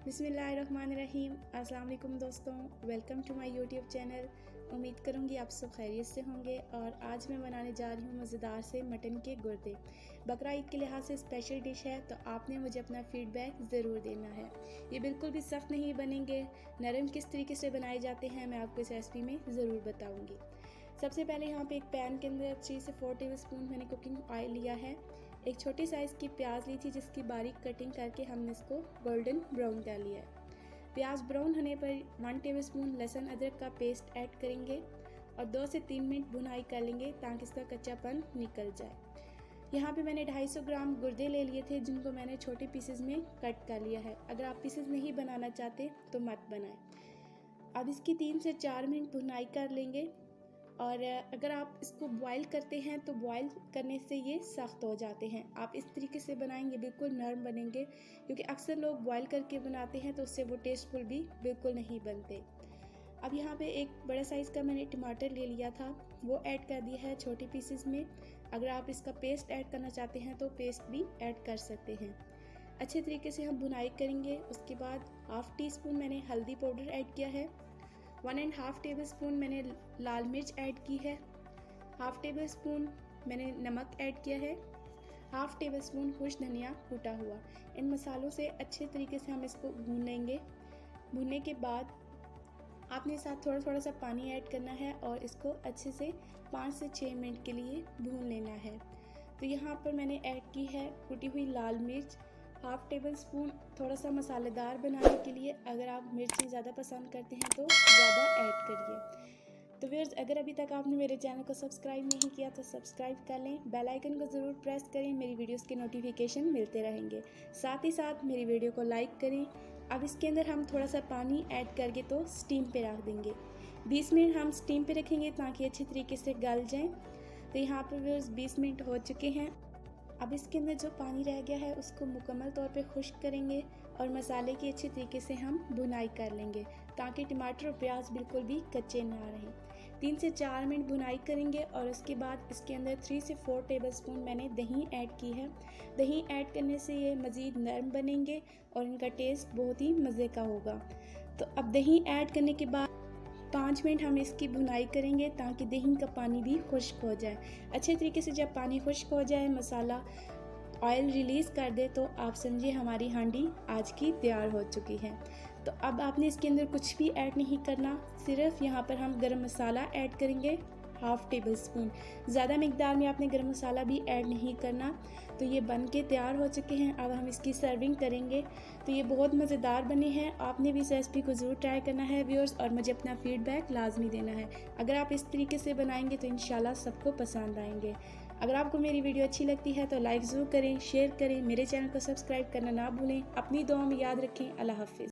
बिस्मिल्लाहिर्रहमानिर्रहीम। अस्सलाम वालेकुम दोस्तों, welcome to my YouTube channel. उम्मीद करूँगी आप सब खैरियत से होंगे। और आज मैं बनाने जा रही हूँ मज़ेदार से मटन के गुर्दे। बकरा ईद के लिहाज से स्पेशल डिश है, तो आपने मुझे अपना फीडबैक ज़रूर देना है। ये बिल्कुल भी सख्त नहीं बनेंगे, नरम किस तरीके से बनाए जाते हैं मैं आपको इस रेसिपी में ज़रूर बताऊँगी। सबसे पहले यहाँ पे एक पैन के अंदर 3 से 4 टेबलस्पून मैंने कुकिंग ऑयल लिया है। एक छोटी साइज़ की प्याज ली थी जिसकी बारीक कटिंग करके हमने इसको गोल्डन ब्राउन कर लिया है। प्याज ब्राउन होने पर 1 टेबलस्पून लहसुन अदरक का पेस्ट ऐड करेंगे और 2 से 3 मिनट भुनाई कर लेंगे ताकि इसका कच्चापन निकल जाए। यहाँ पे मैंने 250 ग्राम गुर्दे ले लिए थे जिनको मैंने छोटे पीसेस में कट कर लिया है। अगर आप पीसेस नहीं बनाना चाहते तो मत बनाएं। अब इसकी 3 से 4 मिनट भुनाई कर लेंगे। और अगर आप इसको बॉईल करते हैं तो बॉईल करने से ये सख्त हो जाते हैं। आप इस तरीके से बनाएंगे बिल्कुल नरम बनेंगे, क्योंकि अक्सर लोग बॉईल करके बनाते हैं तो उससे वो टेस्टफुल भी बिल्कुल नहीं बनते। अब यहाँ पे एक बड़ा साइज़ का मैंने टमाटर ले लिया था, वो ऐड कर दिया है छोटे पीसेस में। अगर आप इसका पेस्ट ऐड करना चाहते हैं तो पेस्ट भी ऐड कर सकते हैं। अच्छे तरीके से हम भुनाई करेंगे। उसके बाद 1/2 टीस्पून मैंने हल्दी पाउडर ऐड किया है। 1.5 टेबलस्पून मैंने लाल मिर्च ऐड की है। 1/2 टेबलस्पून मैंने नमक ऐड किया है। 1/2 टेबलस्पून खुश धनिया कूटा हुआ। इन मसालों से अच्छे तरीके से हम इसको भून लेंगे। भूनने के बाद आपने साथ थोड़ा थोड़ा सा पानी ऐड करना है और इसको अच्छे से 5 से 6 मिनट के लिए भून लेना है। तो यहाँ पर मैंने ऐड की है कुटी हुई लाल मिर्च, 1/2 टेबलस्पून थोड़ा सा मसालेदार बनाने के लिए। अगर आप मिर्चें ज़्यादा पसंद करते हैं तो ज़्यादा ऐड करिए। तो व्यूअर्स, अगर अभी तक आपने मेरे चैनल को सब्सक्राइब नहीं किया तो सब्सक्राइब कर लें, बेल आइकन को ज़रूर प्रेस करें, मेरी वीडियोस के नोटिफिकेशन मिलते रहेंगे। साथ ही साथ मेरी वीडियो को लाइक करें। अब इसके अंदर हम थोड़ा सा पानी ऐड करके तो स्टीम पे रख देंगे। 20 मिनट हम स्टीम पे रखेंगे ताकि अच्छी तरीके से गल जाएँ। तो यहाँ पर व्यूअर्स 20 मिनट हो चुके हैं। अब इसके अंदर जो पानी रह गया है उसको मुकम्मल तौर पे खुश्क करेंगे और मसाले की अच्छी तरीके से हम भुनाई कर लेंगे ताकि टमाटर और प्याज बिल्कुल भी कच्चे ना रहें। 3 से 4 मिनट भुनाई करेंगे और उसके बाद इसके अंदर 3 से 4 टेबलस्पून मैंने दही ऐड की है। दही ऐड करने से ये मज़ीद नरम बनेंगे और इनका टेस्ट बहुत ही मज़े का होगा। तो अब दही ऐड करने के बाद 5 मिनट हम इसकी भुनाई करेंगे ताकि दही का पानी भी खुश्क हो जाए। अच्छे तरीके से जब पानी खुश्क हो जाए, मसाला ऑयल रिलीज़ कर दे, तो आप समझिए हमारी हांडी आज की तैयार हो चुकी है। तो अब आपने इसके अंदर कुछ भी ऐड नहीं करना, सिर्फ यहाँ पर हम गरम मसाला ऐड करेंगे 1/2 टेबलस्पून। ज़्यादा मिकदार में आपने गरम मसाला भी ऐड नहीं करना। तो ये बन के तैयार हो चुके हैं। अब हम इसकी सर्विंग करेंगे। तो ये बहुत मज़ेदार बने हैं। आपने भी इस रेसिपी को ज़रूर ट्राई करना है व्यूअर्स, और मुझे अपना फीडबैक लाजमी देना है। अगर आप इस तरीके से बनाएंगे तो इंशाल्लाह सबको पसंद आएंगे। अगर आपको मेरी वीडियो अच्छी लगती है तो लाइक ज़रूर करें, शेयर करें, मेरे चैनल को सब्सक्राइब करना ना भूलें। अपनी दुआ में याद रखें। अल्लाह हाफिज़।